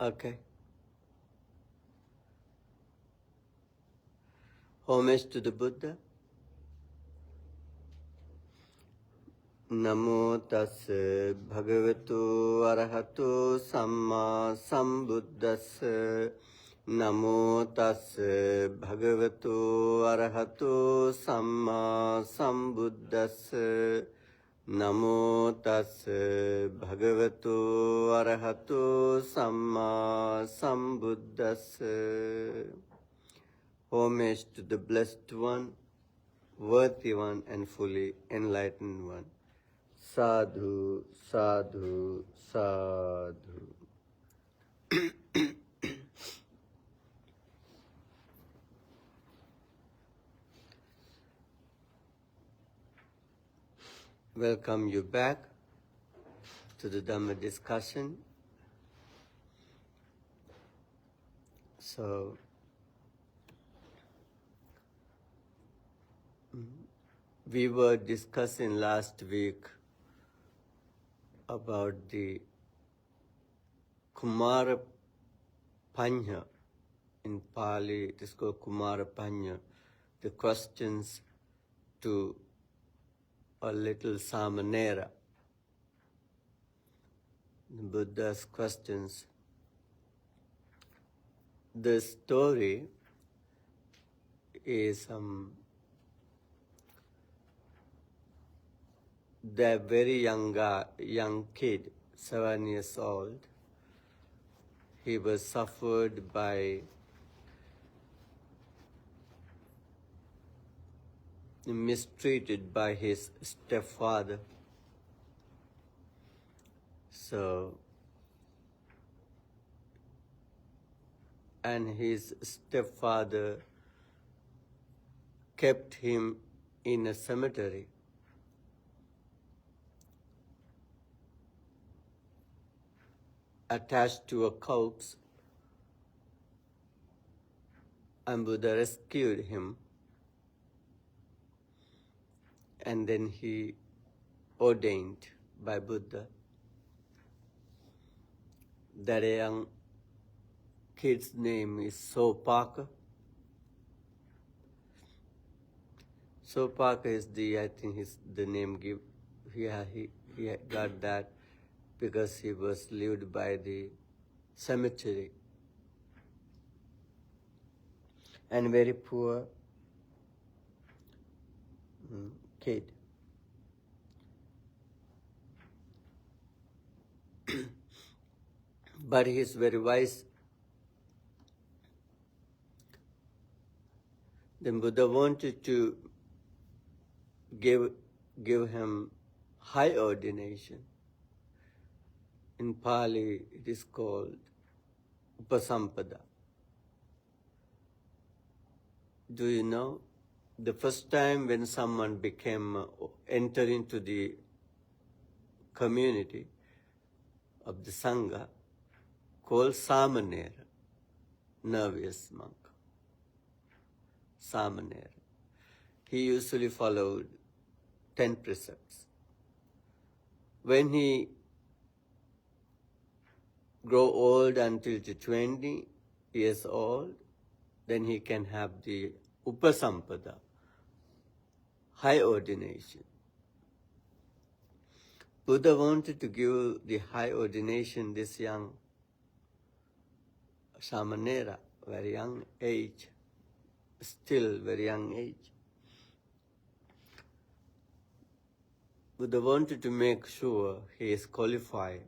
Okay. Homage to the Buddha. Namo tassa bhagavato arahato samma sambuddhassa. Namo tassa bhagavato arahato samma sambuddhassa. Namo tassa bhagavato arahato samma sambuddhassa. Homage to the Blessed One, Worthy One and fully enlightened One. Sadhu, sadhu, sadhu. Welcome you back to the Dhamma discussion. So, we were discussing last week about the Kumara Panya. In Pali, it is called Kumara Panya. The questions to a little Samanera. The Buddha's questions. The story is the very young kid, 7 years old. He was suffered by mistreated by his stepfather. So, and his stepfather kept him in a cemetery. Attached to a corpse, and Buddha rescued him. And then he ordained by Buddha. That young kid's name is Sopaka. Sopaka is I think the name he got that because he was lived by the cemetery. And very poor kid. But he is very wise. Then Buddha wanted to give him high ordination. In Pali, it is called Upasampada. Do you know? The first time when someone entered into the community of the Sangha, called Samanera, nervous monk. Samanera. He usually followed 10 precepts. When he grow old until 20 years old, then he can have the Upasampada, high ordination. Buddha wanted to give the high ordination this young Samanera, very young age, still very young age. Buddha wanted to make sure he is qualified.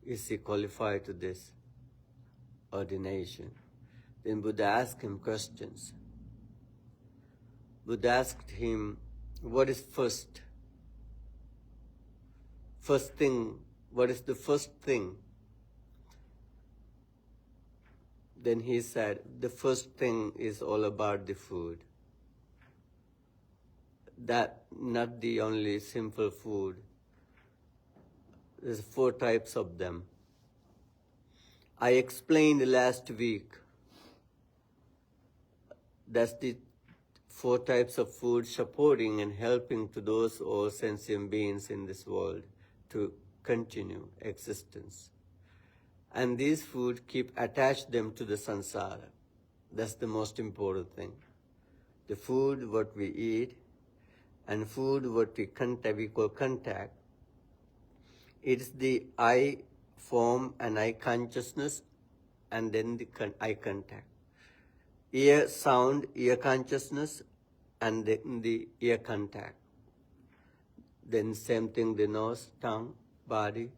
Is he qualified to this ordination? Then Buddha asked him questions. Buddha asked him, what is first? First thing, what is the first thing? Then he said, the first thing is all about the food. That not the only simple food. There's 4 types of them. I explained last week. That's the 4 types of food supporting and helping to those all sentient beings in this world to continue existence. And these food keep attached them to the samsara. That's the most important thing. The food what we eat and food what we call contact. It's the eye form and eye consciousness and then the eye contact. Ear sound, ear consciousness and then the ear contact. Then same thing, the nose, tongue, body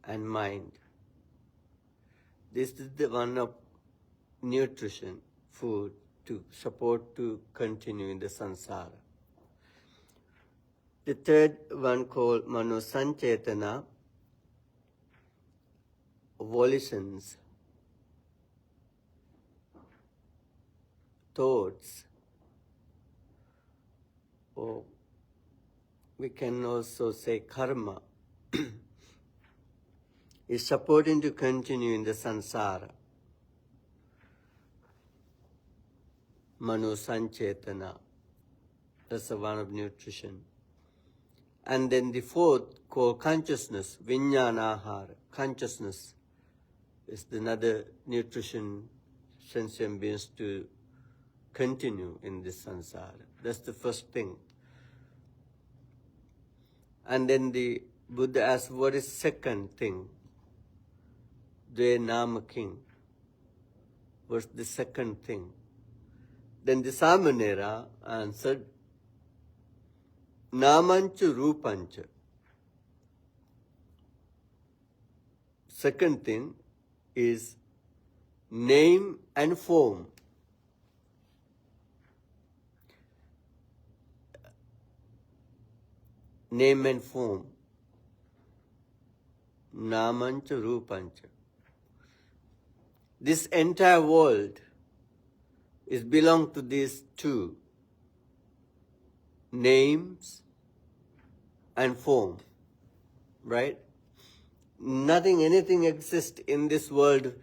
and mind. This is the one of nutrition, food, to support to continue in the samsara. The third one called Mano Sanchetana, volitions, thoughts, or we can also say karma, is supporting to continue in the samsara. Mano Sanchetana, that's the one of nutrition. And then the fourth called consciousness, Vijnanahara, consciousness is another nutrition sentient beings to continue in this samsara. That's the first thing. And then the Buddha asked, what is second thing? The Nama King. What's the second thing? Then the Samanera answered, Namancha Rupancha. Second thing is name and form. Name and form. Namancha Rupancha. This entire world is belong to these two, names and form, right? Anything exists in this world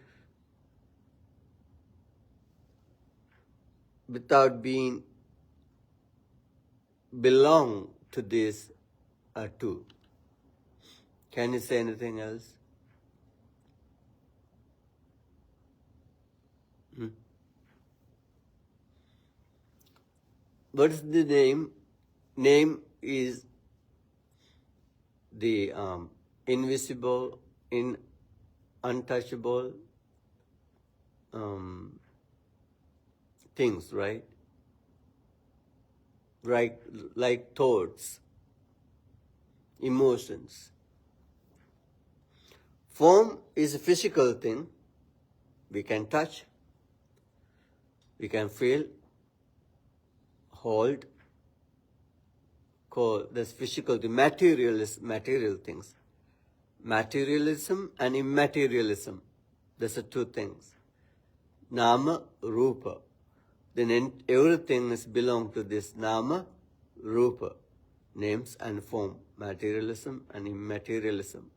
without being belong to these two. Can you say anything else? What is the name? Name is the invisible, untouchable things, right? Like thoughts, emotions. Form is a physical thing. We can touch, we can feel, hold, call. That's physical, the material things. Materialism and immaterialism. That's the two things. Nama, Rupa. Then everything is belong to this Nama, Rupa. Names and form. Materialism and immaterialism.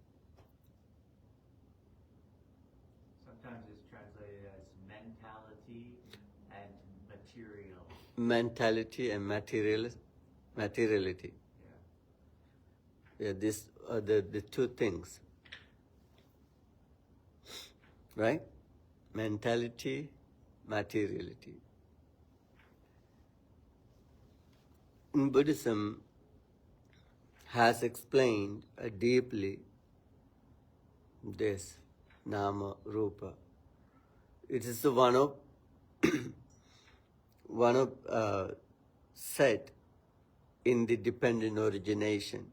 Sometimes it's translated as mentality and material. Mentality and materiality. Yeah, these are the two things. Right? Mentality, materiality. In Buddhism has explained deeply this Nama Rupa. It is the one of set in the dependent origination.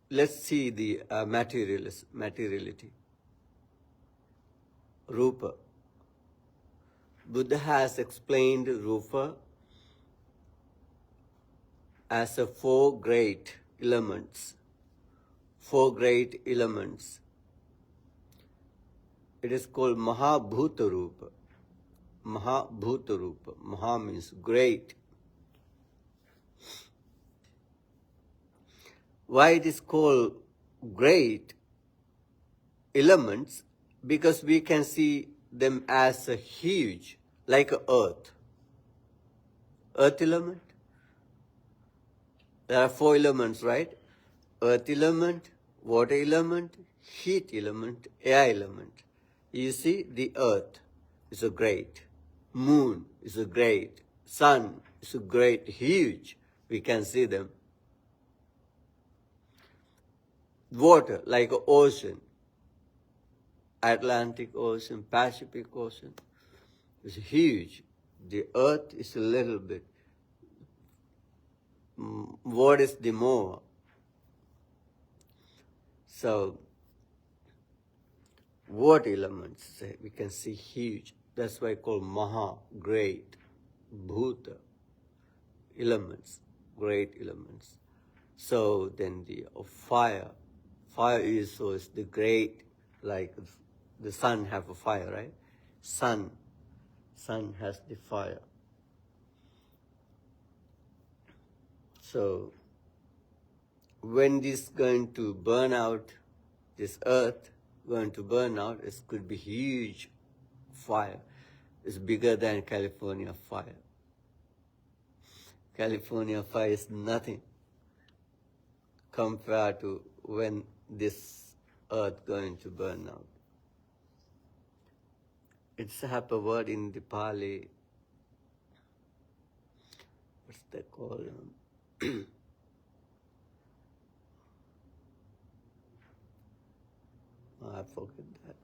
Let's see the materiality. Rupa. Buddha has explained Rupa as a four great elements. It is called Mahabhuta Rupa. Mahabhuta Rupa. Maha means great. Why it is called great elements? Because we can see them as a huge, like a earth. Earth element. There are 4 elements, right? Earth element, water element, heat element, air element. You see, the earth is a great. Moon is a great. Sun is a great, huge. We can see them. Water, like an ocean. Atlantic Ocean, Pacific Ocean. It's huge. The earth is a little bit. What is the more? So, water elements, we can see huge. That's why called Maha, great. Bhuta, elements, great elements. So then the fire is the great, like the sun have a fire, right? Sun has the fire. So when this going to burn out, this earth going to burn out, it could be huge fire. It's bigger than California fire. California fire is nothing compared to when this earth going to burn out. It's have a word in the Pali. What's that called? I forget that.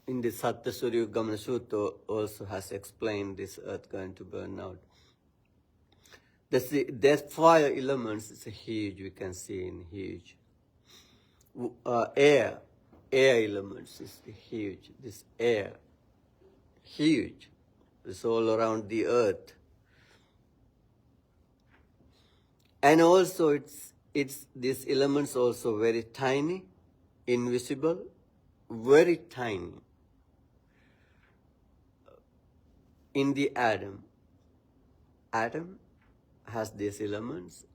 In the Sattasurya Gamana Sutta also has explained this earth going to burn out. There's fire elements is huge, we can see in huge. Air elements is huge. This air, huge. It's all around the earth. And also it's these elements also very tiny, invisible, very tiny. In the atom has these elements,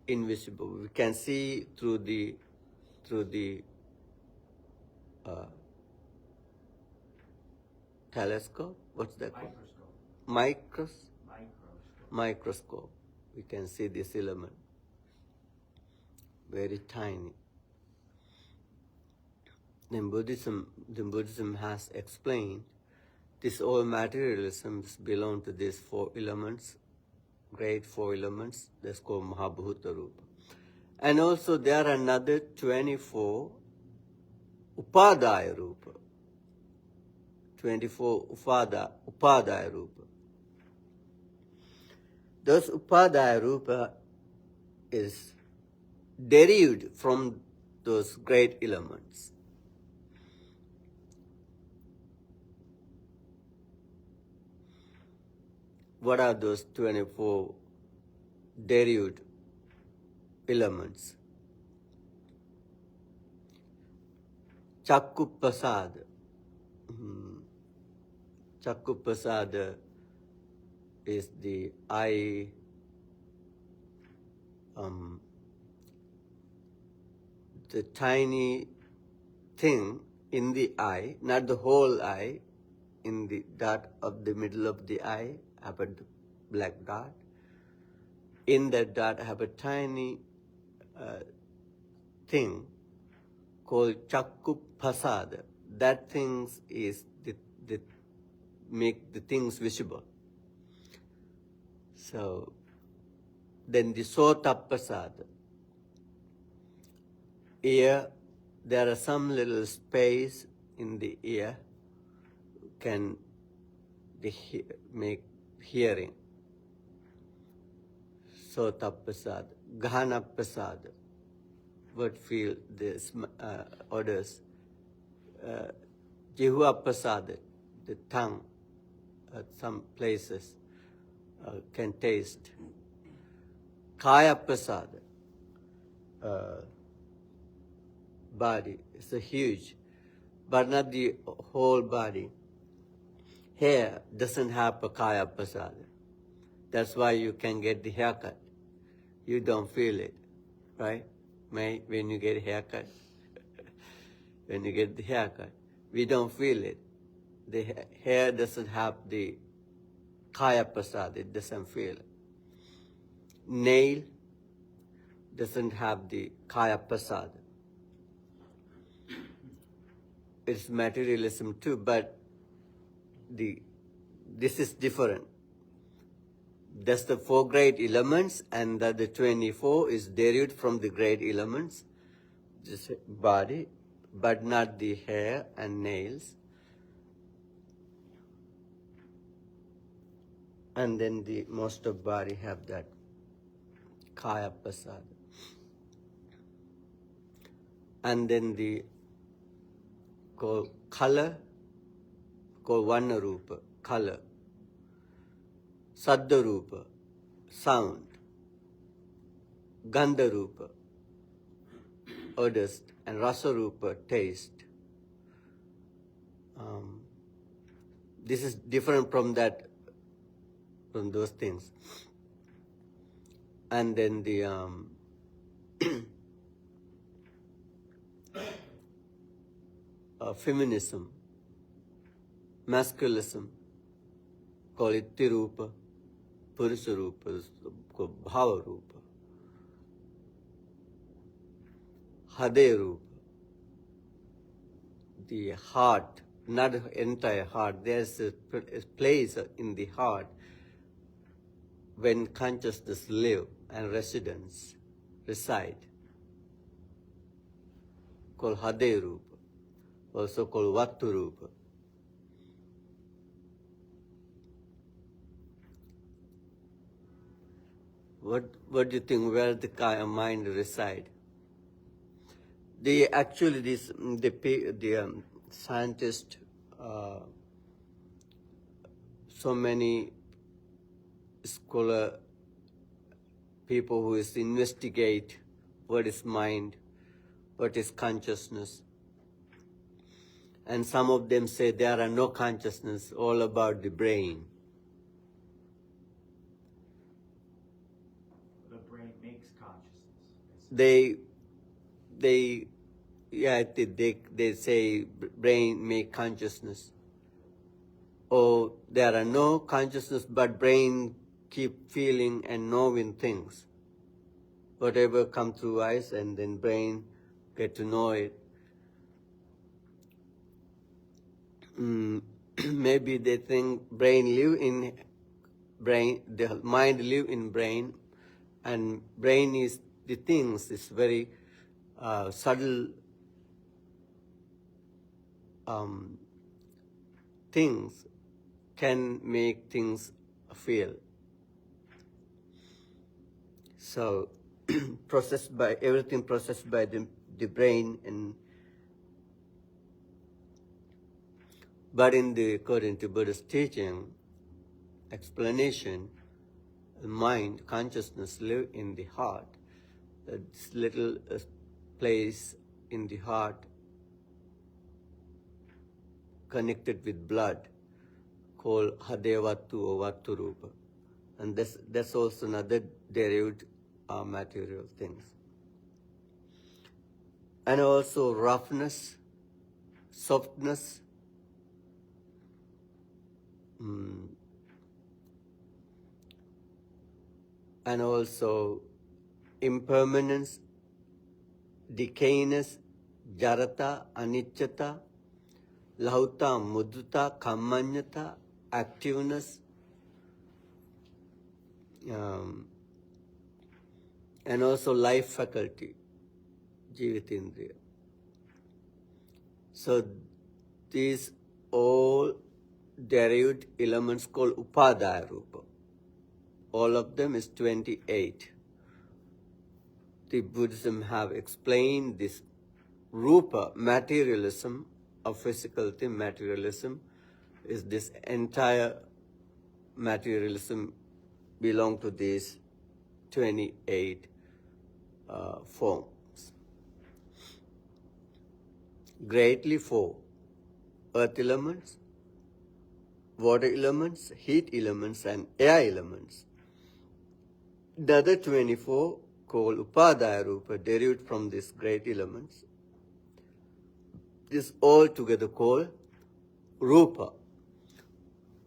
invisible. We can see through the telescope. What's that called? Microscope. We can see this element. Very tiny. Then Buddhism has explained this all materialisms belong to these 4 elements, great 4 elements. That's called Mahabhuta Rupa. And also there are another 24 Upadaya Rupa. 24 Upadaya Rupa. Those Upadaya Rupa is derived from those great elements. What are those 24 derived elements? Chakkuppasada. Chakkuppasada is the eye, the tiny thing in the eye, not the whole eye, in the dot of the middle of the eye, have a black dot. In that dot have a tiny thing called Chakkuppasada. That thing is the make the things visible. So then the Sotappasada. Ear, there are some little space in the ear can make hearing. Sotappasada. Ghanappasada. What feel this odors. Jihuappasada, the tongue, at some places can taste. Kayappasada, body, it's a huge, but not the whole body. Hair doesn't have a Kayappasada. That's why you can get the haircut. You don't feel it, right? When you get a haircut. when you get the haircut. We don't feel it. The hair doesn't have the kaya prasad, it doesn't feel it. Nail doesn't have the kaya prasad. It's materialism too, but this is different. That's the 4 great elements, and that the 24 is derived from the great elements, this body, but not the hair and nails. And then the most of body have that kaya prasad. And then the called color, called Vanna Rupa, color. Saddha Rupa, sound. Gandha Rupa, odors. And Rasa Rupa, taste. This is different from that, from those things. And then the feminism, masculism, call it Tirupa, Purusha Rupa, called Bhava Rupa, Hade Rupa, the heart, not the entire heart. There's a place in the heart when consciousness live and residence reside, called Hade Rupa, also called Vattu Rupa. What do you think? Where the kaya mind reside? The scientists, so many scholar people who is investigate what is mind, what is consciousness, and some of them say there are no consciousness, all about the brain. The brain makes consciousness. They say brain make consciousness. Or there are no consciousness, but brain keep feeling and knowing things. Whatever come through eyes, and then brain get to know it. Maybe they think brain live in brain, the mind live in brain, and brain is the things, is very subtle things can make things feel. So everything processed by the brain, but according to Buddha's teaching, explanation, mind, consciousness live in the heart. This little place in the heart connected with blood, called Hadevattu or Vattu Rupa. And that's also another derived material things. And also roughness, softness, and also impermanence, decayness, jarata, anicchata, lahuta, mudduta, kammanyata, activeness, and also life faculty, jivitindriya. So these all derived elements called upadaya rupa. All of them is 28. The Buddhism have explained this rupa, materialism, of physical thing, materialism, is this entire materialism belong to these 28 forms. Greatly 4: earth elements, water elements, heat elements, and air elements. The other 24 called upadaya rupa, derived from these great elements, is all together called Rupa.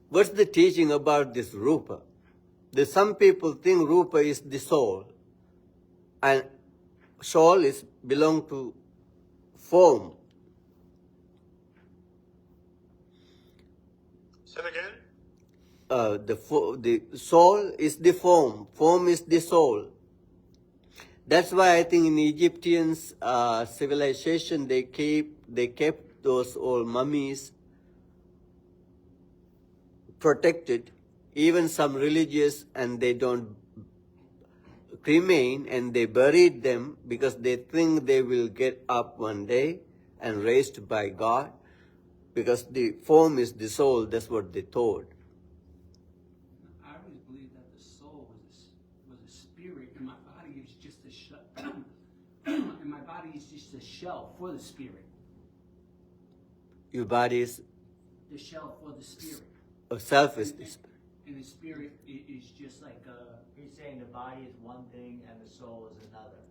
What's the teaching about this Rupa? Some people think Rupa is the soul, and soul is belong to form. Say it again. The soul is the form is the soul. That's why I think in Egyptians civilization they kept those old mummies protected, even some religious, and they don't cremate and they buried them because they think they will get up one day and raised by God, because the form is the soul. That's what they thought. I always believed that the soul was a spirit, and my body is just a shell. And my body is just a shell for the spirit. Your body is The shell for the spirit. a self is And the spirit is just like a... He's saying the body is one thing and the soul is another.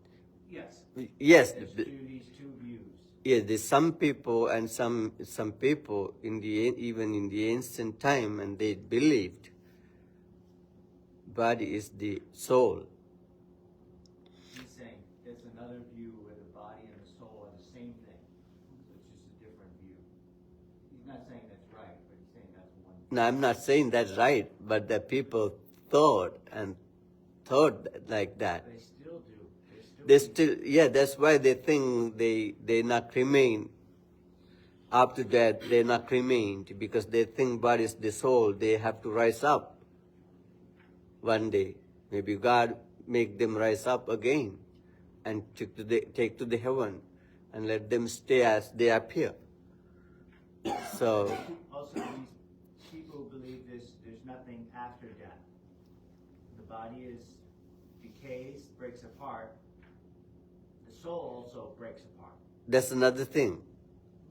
Yes. yes. There's these two views. Yeah, there's some people and some people even in the ancient time, and they believed body is the soul. He's saying there's another view where the body and the soul are the same thing. So it's just a different view. He's not saying that's right, but he's saying that's one view. No, I'm not saying that's right, but the people thought like that. They still do. They still, yeah, that's why they think they not cremate. After that, they not cremate because they think body is the soul. They have to rise up one day. Maybe God make them rise up again and take to the heaven and let them stay as they appear. So, Also, these people believe there's nothing after death. The body decays, breaks apart. The soul also breaks apart. that's another thing.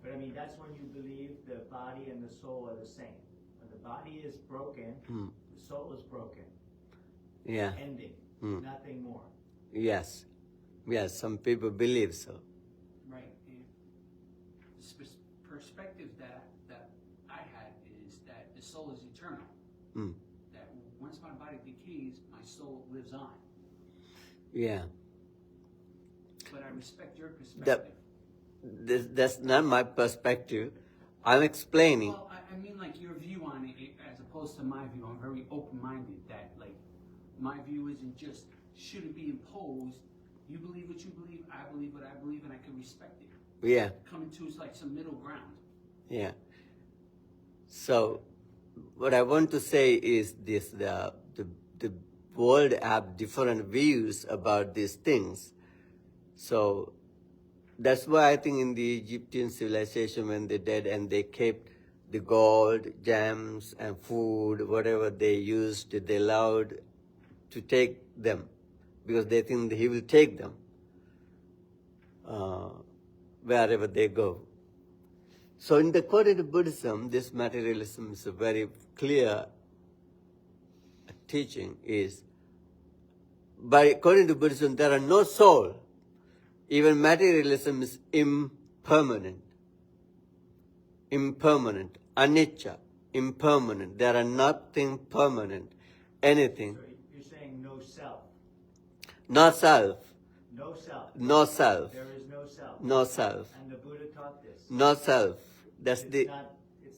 But I mean, that's when you believe the body and the soul are the same. When the body is broken, the soul is broken. Yeah. Ending. Nothing more. Yes. Yes, some people believe so. Right. And the perspective that I had is that the soul is eternal. That once my body decays, my soul lives on. Yeah. But I respect your perspective. That's not my perspective. I'm explaining. Well, I mean, like your view on it, as opposed to my view. I'm very open-minded. That like my view isn't just shouldn't be imposed. You believe what you believe. I believe what I believe, and I can respect it. Yeah. Coming to is like some middle ground. Yeah. So, what I want to say is this: the world have different views about these things. So, that's why I think in the Egyptian civilization, when they did and they kept the gold, gems, and food, whatever they used, they allowed to take them because they think that he will take them wherever they go. So in the according to Buddhism, this materialism is a very clear teaching is, but according to Buddhism, there are no soul. Even materialism is impermanent, anicca, impermanent. There are nothing permanent, anything. So you're saying no self. Not self, No self. no self, There is no self. no self, And the Buddha taught this. no self. That's It's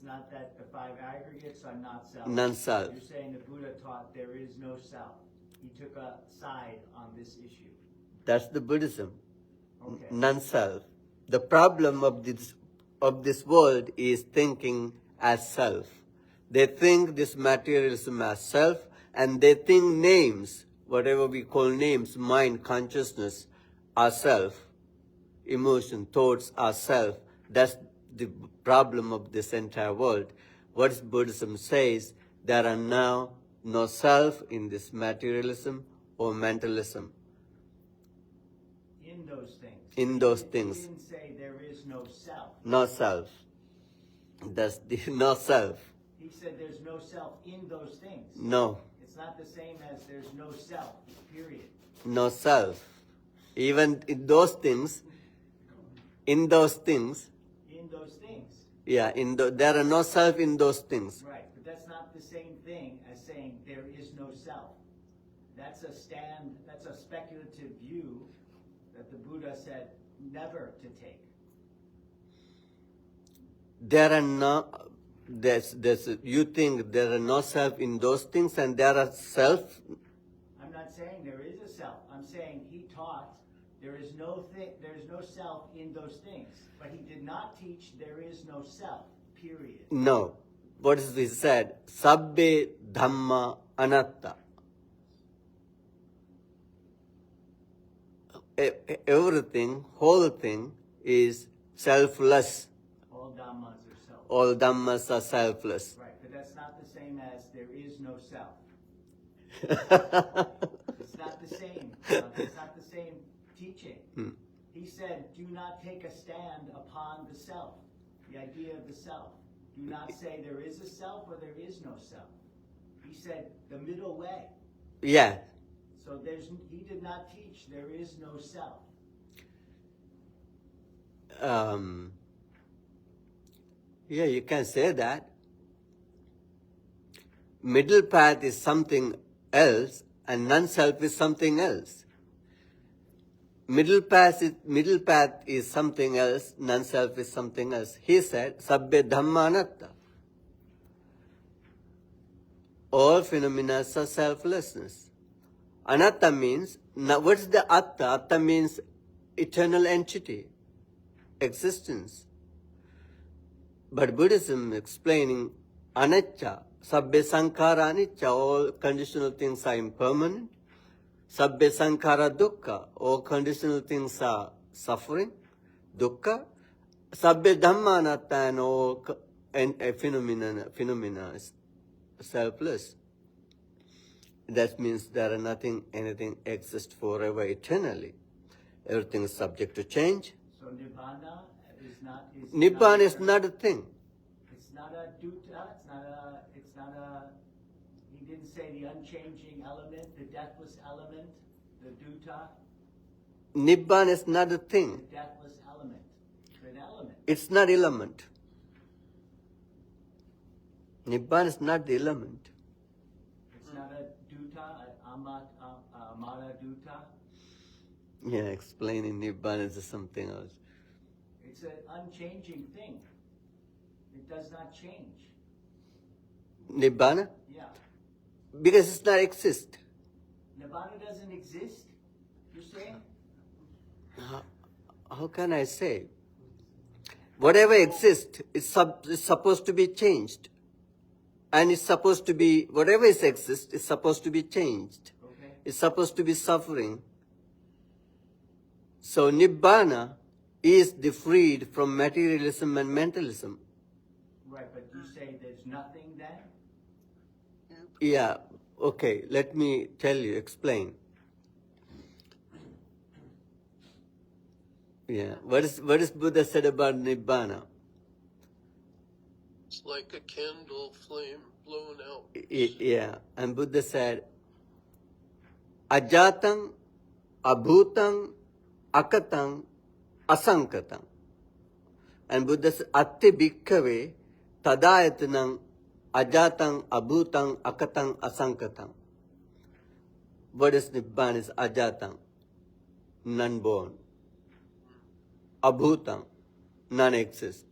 not that the five aggregates are not self. non-self. You're saying the Buddha taught there is no self. He took a side on this issue. That's the Buddhism. Okay. Non-self. The problem of this world is thinking as self. They think this materialism as self, and they think names, whatever we call names, mind, consciousness, are self, emotion, thoughts are self. That's the problem of this entire world. What Buddhism says, there are now no self in this materialism or mentalism. In those things. In those things. He didn't say there is no self. No self. That's the no self. He said there's no self in those things. No. It's not the same as there's no self, period. No self. Even in those things, In in those things. Yeah, there are no self in those things. Right, but that's not the same thing as saying there is no self. That's a speculative view that the Buddha said never to take. There are no, you think there are no self in those things and there are self? I'm not saying there is a self. I'm saying he taught there is no self in those things. But he did not teach there is no self, period. No. What is he said? Sabbe Dhamma Anatta. Everything, whole thing is selfless. All Dhammas are self. All Dhammas are selfless. Right, but that's not the same as there is no self. It's not the same. It's not the same teaching. He said, do not take a stand upon the self, the idea of the self. Do not say there is a self or there is no self. He said the middle way. Yeah. So he did not teach there is no self. Yeah, you can say that. Middle path is something else and non-self is something else. Middle path is something else, non-self is something else. He said, Sabbe Dhamma Anatta. All phenomena are selflessness. Anatta means, now what's the Atta? Atta means eternal entity, existence. But Buddhism explaining Anicca, Sabbe Sankhara Anicca, all conditional things are impermanent. Sabbe Sankhara Dukkha, all conditional things are suffering, dukkha. Sabbe Dhamma Anatta, and all phenomena is selfless. That means anything exists forever, eternally. Everything is subject to change. So Nibbana is not... Nibbana is not a thing. It's not a dukkha, it's not a... He didn't say the unchanging element, the deathless element, the dukkha. Nibbana is not a thing. The deathless element. It's an element. It's not element. Nibbana is not the element. It's not a dukkha, amara dukkha. Yeah, explaining Nibbana is something else. It's an unchanging thing. It does not change. Nibbana? Yeah. Because it does not exist. Nibbana doesn't exist, you're saying? How can I say? Whatever exists is supposed to be changed. And it's supposed to be, whatever exists is supposed to be changed. Okay. It's supposed to be suffering. So Nibbana is the freed from materialism and mentalism. Right, but you say there's nothing then? Yeah, okay, let me tell you, explain. Yeah, what is Buddha said about Nibbana? It's like a candle flame blown out. Yeah, and Buddha said, Ajatang, Abhutang, Akatang, Asankatang. And Buddha said, Atti Bhikkhave, Tadayatanang, Ajatang, Abhutang, Akatang, Asankatang. What is Nibbana? Is Ajatang, non-born. Abhutang, non-exist.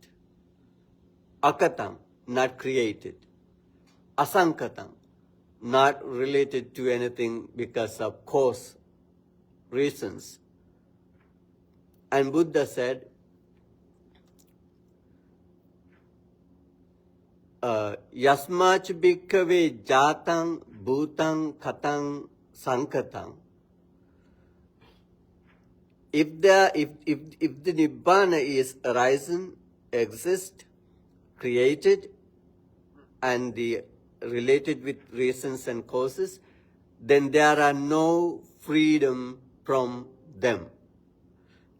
Akatang, not created. Asankatang, not related to anything because of cause, reasons. And Buddha said, Yasmach bhikkhave jatang, bhutang, katang, sankatang. If the Nibbana is arisen, exist, created, and related with reasons and causes, then there are no freedom from them.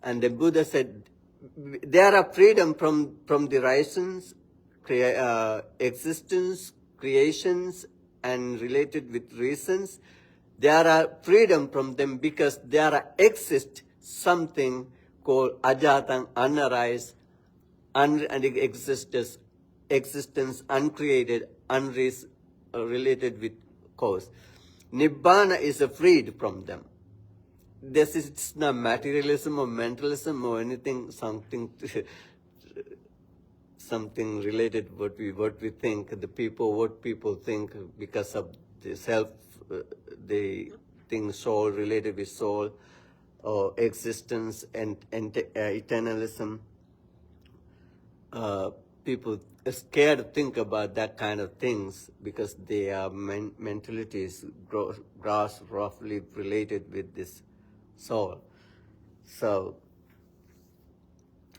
And the Buddha said, there are freedom from the reasons, existence, creations, and related with reasons. There are freedom from them because there exists something called ajatang, unarise, and existence uncreated, related with cause. Nibbana is freed from them. This is it's not materialism or mentalism or anything, something related what we think, the people, what people think because of the self, they think soul related with soul or existence and eternalism. People are scared to think about that kind of things because they are mentalities gross roughly related with this soul. So,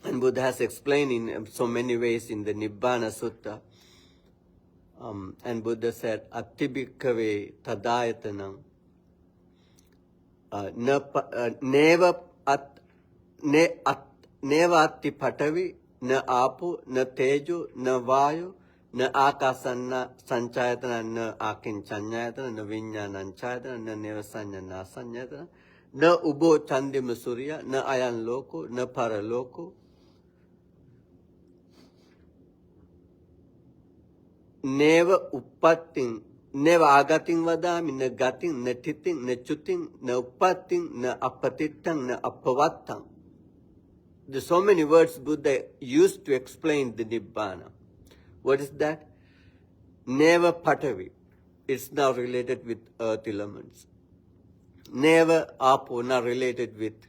and Buddha has explained in so many ways in the Nibbana Sutta. And Buddha said, Attibhikkhave tadayatanam neva atti patavi na apu na tejo na vayu na akasanna sanchayatana na akinchanyayatana na vinyananchayatana na nevasanya nasanyayatana na ubo chandima surya na ayan loko na paraloko neva uppattin neva agatin vadami na gatin na titin na chutin na uppattin na apatittan na appavattang. There's so many words Buddha used to explain the Nibbana. What is that? Never patavi. It's now related with earth elements. Never apo, not related with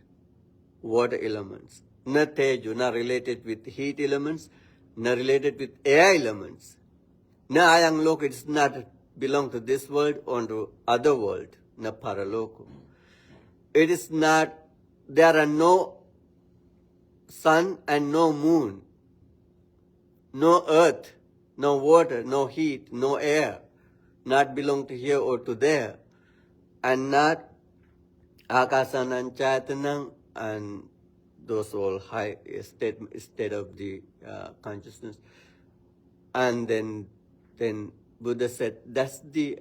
water elements. Na tejo, not related with heat elements. Not related with air elements. Na ayang loko, it's not belong to this world or to other world. Na paraloko. It is not, there are no sun and no moon, no earth, no water, no heat, no air, not belong to here or to there, and not akasanam chayatanam and those all high state of the consciousness. And then Buddha said that's the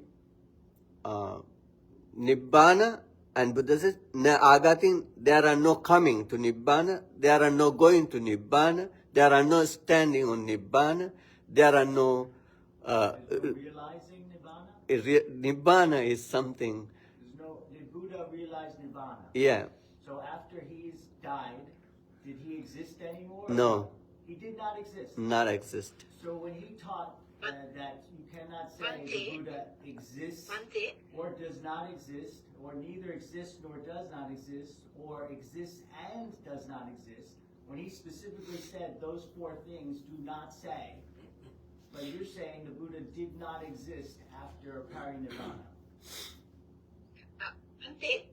Nibbana. And Buddha says, na agatin, there are no coming to Nibbana, there are no going to Nibbana, there are no standing on Nibbana, there are no... realizing Nibbana? Nibbana is something... Did Buddha realize Nibbana? Yeah. So after he's died, did he exist anymore? No. He did not exist? Not exist. So when he taught that you cannot say the Buddha exists or does not exist, or neither exists nor does not exist, or exists and does not exist, when he specifically said those four things do not say, but you're saying the Buddha did not exist after Parinirvana.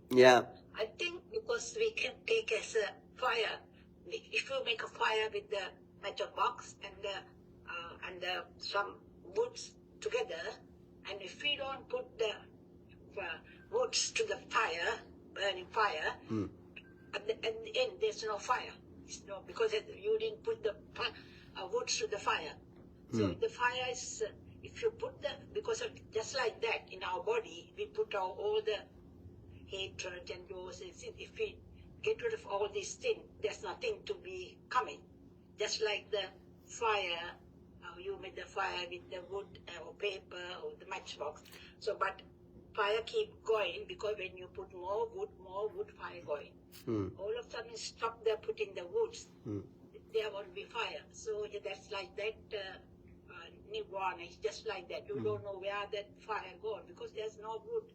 Yeah. I think because we can take as a fire, if you make a fire with the matchbox and some woods together, and if we don't put the woods to the fire, burning fire, at the end there's no fire. Because you didn't put the woods to the fire. So the fire is, if you put because of just like that in our body, we put all the hatred and those, if we get rid of all these things, there's nothing to be coming. Just like the fire, you made the fire with the wood or paper or the matchbox. So, but fire keep going because when you put more wood, fire going. All of a sudden stop there putting the woods, there won't be fire. So that's like that Nibbana is just like that. You don't know where that fire goes because there's no wood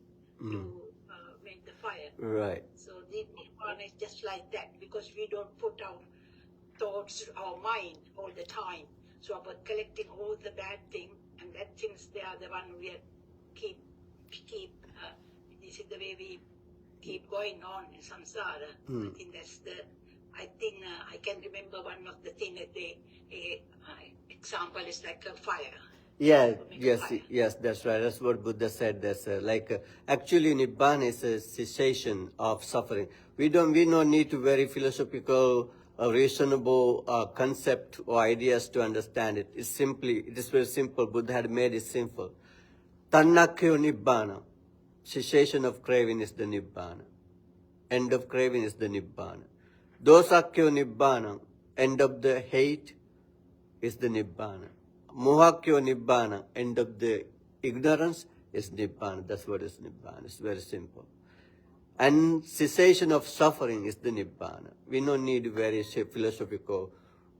to make the fire. Right. So the Nibbana is just like that because we don't put our thoughts, our mind all the time. So about collecting all the bad things, and that things they are the one we keep. This is the way we keep going on in samsara. I think that's I can remember one of the things that example is like a fire. Yeah, yes, that's right. That's what Buddha said. That's actually Nibbana is a cessation of suffering. We don't need to very philosophical, reasonable concept or ideas to understand it. It is very simple. Buddha had made it simple. Tannakyo Nibbana. Cessation of craving is the Nibbana. End of craving is the Nibbana. Dosakyo Nibbana. End of the hate is the Nibbana. Mohakyo Nibbana, end of the ignorance, is Nibbana. That's what is Nibbana. It's very simple. And cessation of suffering is the Nibbana. We don't need very philosophical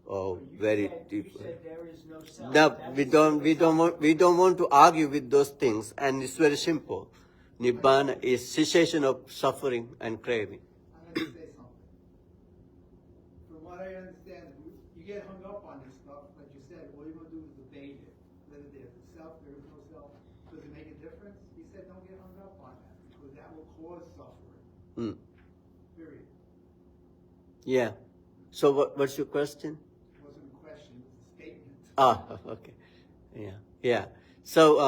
or very deep. You said there is no self. No, That we don't want to argue with those things, and it's very simple. Nibbana is cessation of suffering and craving. I'm going to say something. From what I understand, you get hung up on this stuff, like you said, all you're going to do is debate it. Whether there's a self, there is no self. Does it make a difference? He said don't get hung up on that, because that will cause suffering. Period. Yeah. So what's your question? It wasn't a question, it was a statement. Ah, okay. Yeah, yeah. So,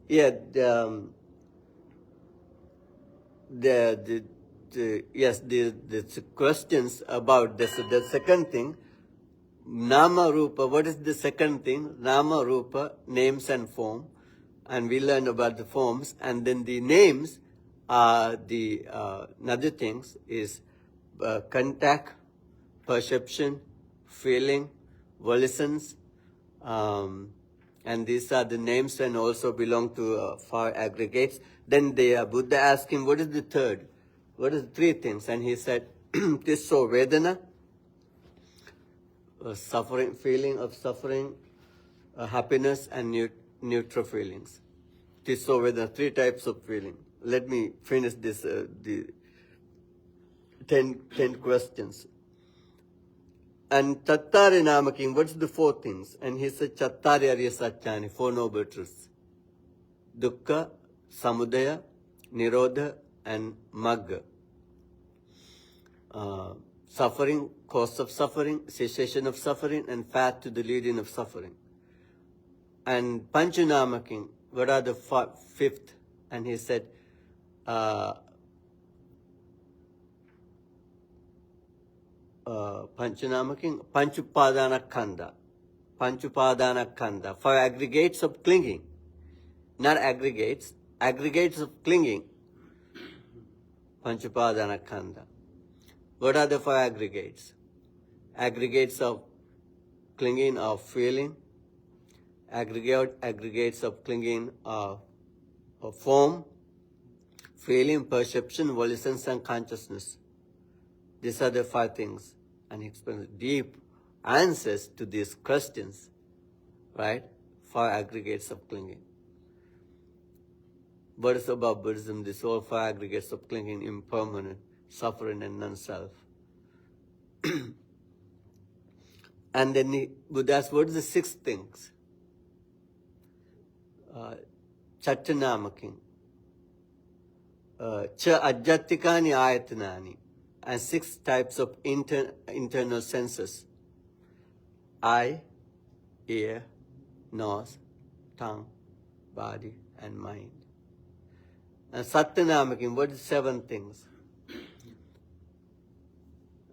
yeah, the questions about this. The second thing, Nama Rupa. What is the second thing? Nama Rupa, names and form, and we learned about the forms, and then the names are the another things is contact, perception, feeling, volitions, and these are the names and also belong to five aggregates. Then the Buddha asked him, what is the third? What is the three things? And he said, Tisso Vedana, suffering, feeling of suffering, happiness, and neutral feelings. Tisso Vedana, three types of feeling. Let me finish this, the 10 questions. And Chattari Namaking, what's the four things? And he said, Chattari Arya Satchani, four noble truths. Dukkha, Samudaya, Nirodha, and Magga. Suffering, cause of suffering, cessation of suffering, and path to the leading of suffering. And Panchanamaking, what are the fifth? And he said, Panchanamaking, Panchupadana Kanda. Panchupadana Kanda. For aggregates of clinging. Not aggregates. Aggregates of clinging. Panchupadana Kanda. What are the five aggregates? Aggregates of clinging of feeling. Aggregates of clinging of form. Feeling, perception, volitions, and consciousness. These are the five things. And he explains deep answers to these questions, right? Five aggregates of clinging. What is about Buddhism? These all five aggregates of clinging, impermanent, suffering, and non-self. And then Buddha asks, what is the six things? Chattanamaking. Cha ajjatikani ayatanani. And six types of internal senses. Eye, ear, nose, tongue, body, and mind. And Sattanamaking, what is seven things?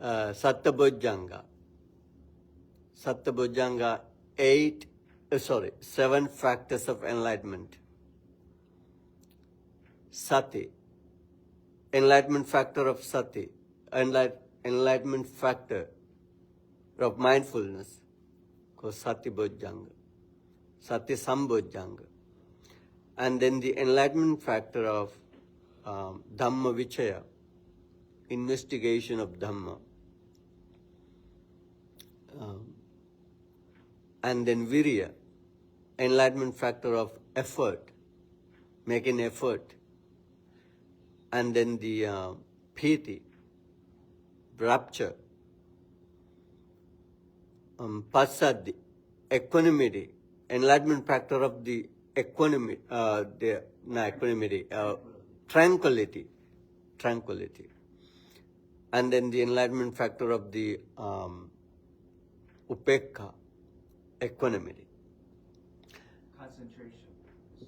Sattabhujjanga. Sattabhujjanga, seven factors of enlightenment. Sati, enlightenment factor of sati. Enlightenment factor of mindfulness called Sati Bojjanga, Sati Sambojjanga. And then the enlightenment factor of Dhamma Vichaya, investigation of Dhamma. And then Virya, enlightenment factor of effort, making effort. And then the Piti, rapture, Pasadi, equanimity, enlightenment factor of the equanimity, tranquility. And then the enlightenment factor of the upekka, equanimity.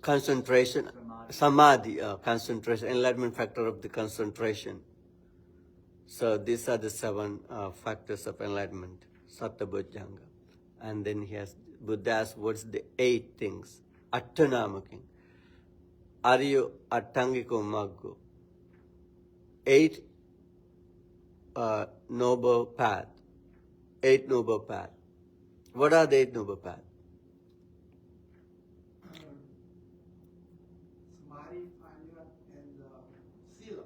Concentration, samadhi, concentration, enlightenment factor of the concentration. So these are the seven factors of enlightenment, Sattabhujjanga. And then Buddha asks, what's the 8 things? Attanamaking. Aryo Attangiko Maggo. 8 noble path. 8 noble path. What are the Eight Noble Paths? Samadhi, Panya, and Sila.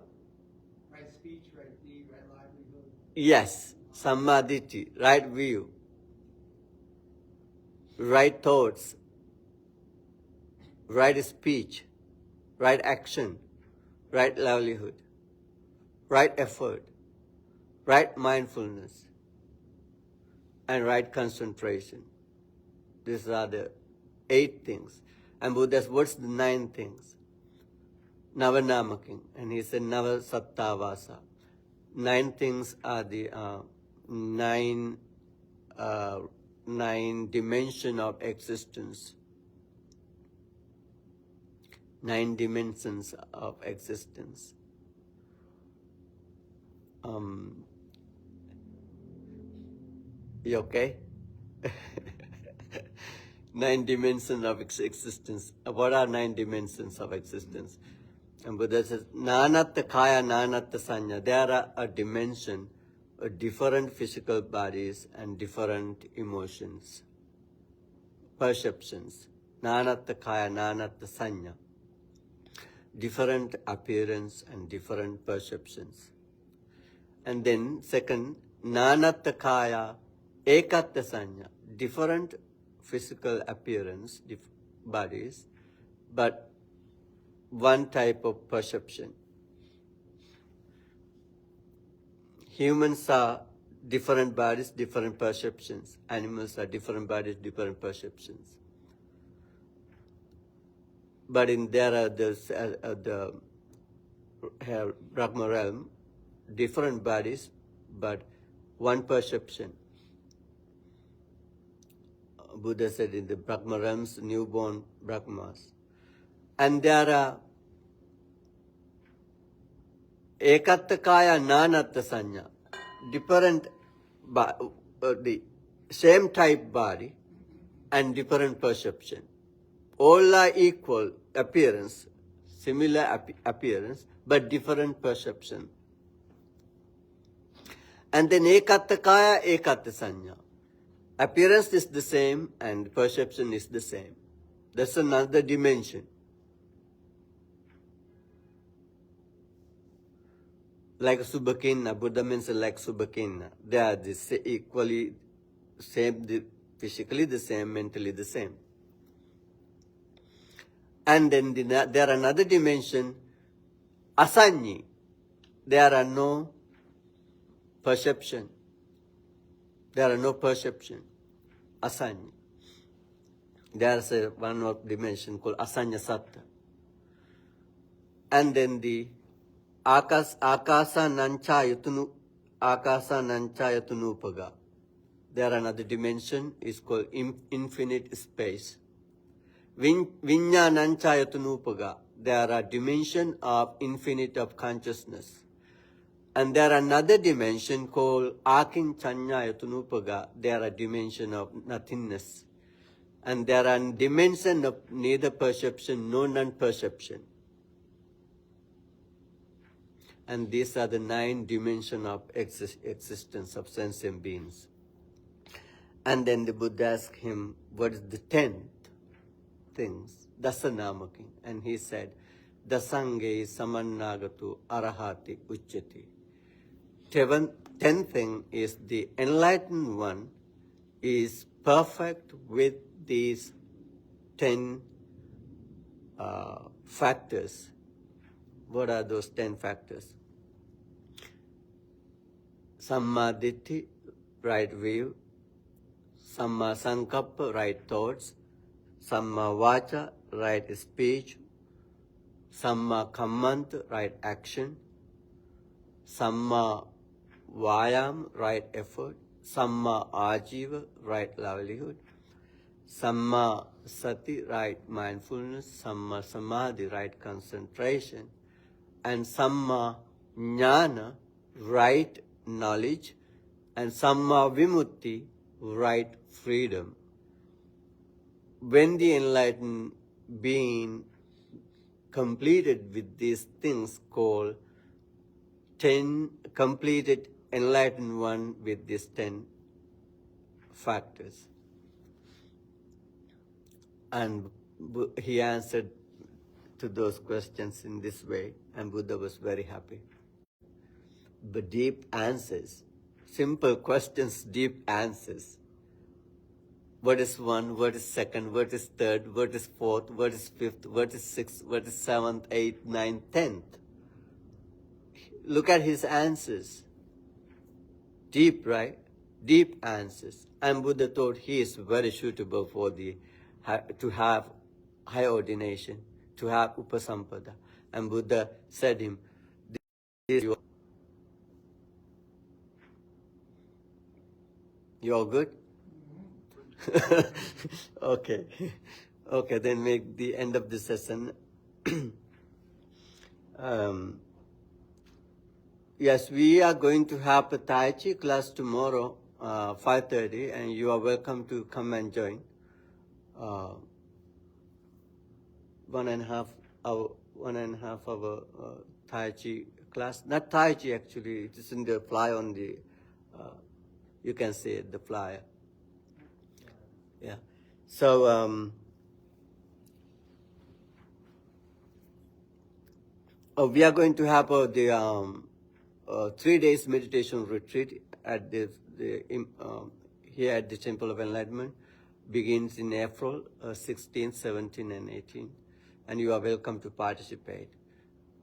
Right speech, right deed, right livelihood. Yes, Sammaditi, right view, right thoughts, right speech, right action, right livelihood, right effort, right mindfulness, and right concentration. These are the 8 things. And Buddha said, what's the 9 things? Navanamaking. And he said, Nava Sattavasa. 9 things are the 9 dimension of existence. 9 dimensions of existence. You okay? 9 dimensions of existence. What are 9 dimensions of existence? And Buddha says, Nanatta Kaya, Nanatta Sanya. There are a dimension, different physical bodies and different emotions, perceptions. Nanatta Kaya, Nanatta Sanya. Different appearance and different perceptions. And then second, Nanatta Kaya, Ekatta Sanya. Different physical appearance, bodies, but one type of perception. Humans are different bodies, different perceptions. Animals are different bodies, different perceptions. But in there are the Brahma realm, different bodies, but one perception. Buddha said in the Brahma realms, newborn Brahmas. And there are Ekatta Kaya, Nanatta Sanya. Different, the same type body and different perception. All are equal appearance, similar appearance, but different perception. And then Ekatta Kaya, Ekatta Sanya. Appearance is the same and perception is the same. That's another dimension. Like Subhakinna, Buddha mentioned like Subhakinna. They are equally same, physically the same, mentally the same. And then there are another dimension, Asanyi. There are no perception. There are no perception. Asanyi. There's one more dimension called Asanya Satta. And then the Akasa Nanchayatunupaga. There another dimension is called infinite space. Viññānañcāyatanupaga. There are dimension of infinite of consciousness. And there are another dimension called Akinchanyayatanupaga. There are dimension of nothingness. And there are dimension of neither perception nor non-perception. And these are the 9 dimensions of existence of sentient beings. And then the Buddha asked him, what is the 10th things? Dasanamaking. And he said, Dasange samannagatu arahati uchyati. 10th thing is the enlightened one is perfect with these 10 factors. What are those 10 factors? Samma Ditti, right view. Samma Sankappa, right thoughts. Samma Vacha, right speech. Samma Kammanta, right action. Samma Vayam, right effort. Samma Ajiva, right livelihood. Samma Sati, right mindfulness. Samma Samadhi, right concentration. And Samma Jnana, right knowledge. And Samma Vimutti, right freedom. When the enlightened being completed with these things called 10, completed enlightened one with these 10 factors. And he answered to those questions in this way, and Buddha was very happy. But deep answers, simple questions, deep answers. What is one? What is second? What is third? What is fourth? What is fifth? What is sixth? What is seventh, eighth, ninth, 10th? Look at his answers. Deep, right? Deep answers. And Buddha thought he is very suitable for to have high ordination, to have upasampada. And Buddha said him, this is you all good? Okay. Okay, then make the end of the session. Yes, we are going to have a Tai Chi class tomorrow, 5:30, and you are welcome to come and join. 1.5 hour Tai Chi class. Not Tai Chi actually, it is in the flyer on the, you can see it, the flyer. Yeah. So, we are going to have the 3 days meditation retreat at here at the Temple of Enlightenment. Begins in April 16, 17, and 18. And you are welcome to participate.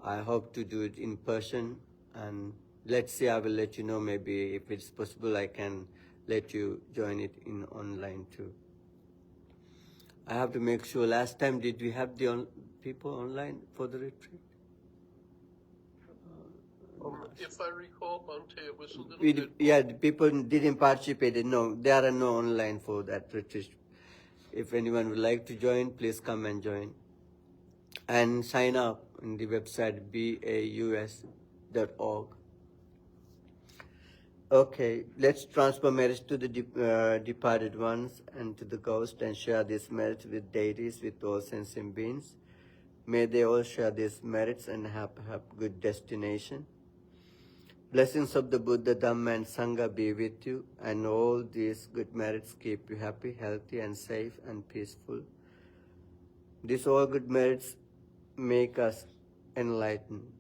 I hope to do it in person. And let's see, I will let you know, maybe if it's possible, I can let you join it in online too. I have to make sure, last time, did we have the people online for the retreat? If I recall, Bhante, it was a little bit. Yeah, the people didn't participate. No, there are no online for that retreat. If anyone would like to join, please come and join. And sign up on the website baus.org. Okay, let's transfer merits to the departed ones and to the ghost and share this merit with deities, with all sentient beings. May they all share these merits and have good destination. Blessings of the Buddha, Dhamma, and Sangha be with you, and all these good merits keep you happy, healthy, and safe, and peaceful. These all good merits make us enlightened.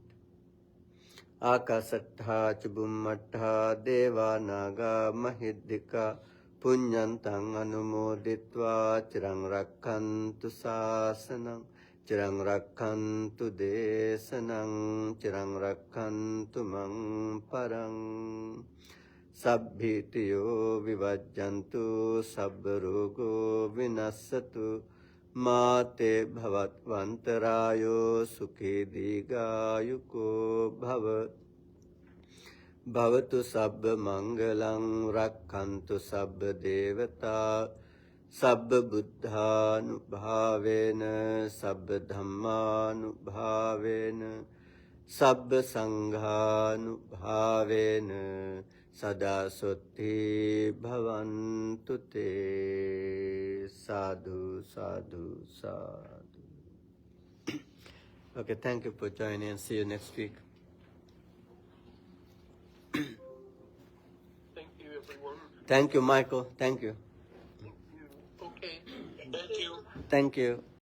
Akasattha chubummattha deva naga mahiddhika punyantang anumoditva chirang rakkantu sasanam chirang rakkantu desanam chirang rakkantu mang parang sabbhitiyo vivajjantu sabbarogo vinassatu Mate bhavatvantarayo sukhe digayuko bhavat Bhavatu sabba mangalang rakkantu sabba devata Sabba buddhanubhavena sabba dhammanubhavena Sabba sanghanubhavena Sada sotti bhavantu te. Sadhu, sadhu, sadhu. Okay, thank you for joining and see you next week. Thank you, everyone. Thank you, Michael. Thank you. Okay. Thank you. Thank you.